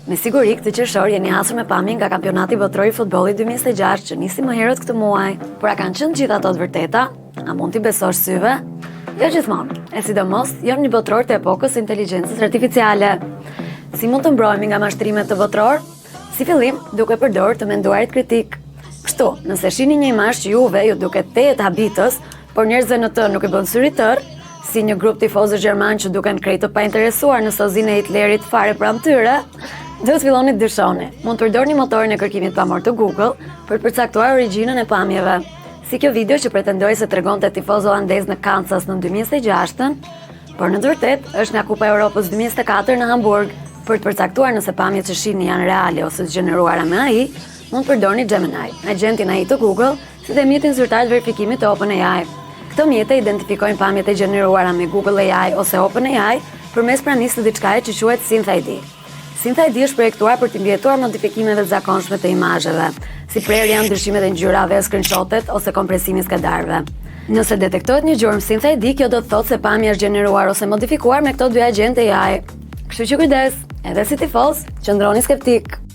Me siguri këtë qershor jeni hasur me pamjen nga kampionati botror i futbollit 2026 që nisi më herët këtë muaj. Por a kanë qenë gjithë ato të vërteta? A mund t'i besosh syve? Jo gjithmonë, e sidomos jam një botror të epokës së inteligjencës artificiale. Si mund të mbrohemi nga mashtrimet të botror? Si fillim, duke përdorur të menduarit kritik. Kështu, nëse shihni një imazh që juve ju duket tejet habitës, por njerëzve në të nuk i bën syri tër, si një grup tifozësh gjerman që duken krejt të painteresuar në sozinë e Hitlerit fare pranë tyre, duhet filloni të dyshoni. Mund të përdorni motorin e kërkimit pamor të Google për të përcaktuar origjinën e pamjeve. Si kjo video që pretendoi se tregonte tifoz holandez në Kansas në 2026-ën, por në të vërtetë është nga Kupa e Europës 2024 në Hamburg. Për të përcaktuar nëse pamjet që shihni janë reale ose të gjeneruara me AI, mund të përdorni Gemini, agentin AI të Google, si dhe mjetin zyrtar të verifikimit të OpenAI. Këto mjete identifikojnë pamjet e gjeneruara me Google AI ose OpenAI përmes pranisë të diçkaje që quhet SynthID. SynthID është projektuar për të mbijetuar modifikimeve të zakonshme të imazheve, si prerja, ndryshimet e ngjyrave, screenshotet ose kompresimi i skadarëve. Nëse detektohet një gjurmë SynthID, kjo do të thotë se pamja është gjeneruar ose modifikuar me këto dy agjentë AI. Kështu që kujdes, edhe si tifoz, qëndroni skeptik.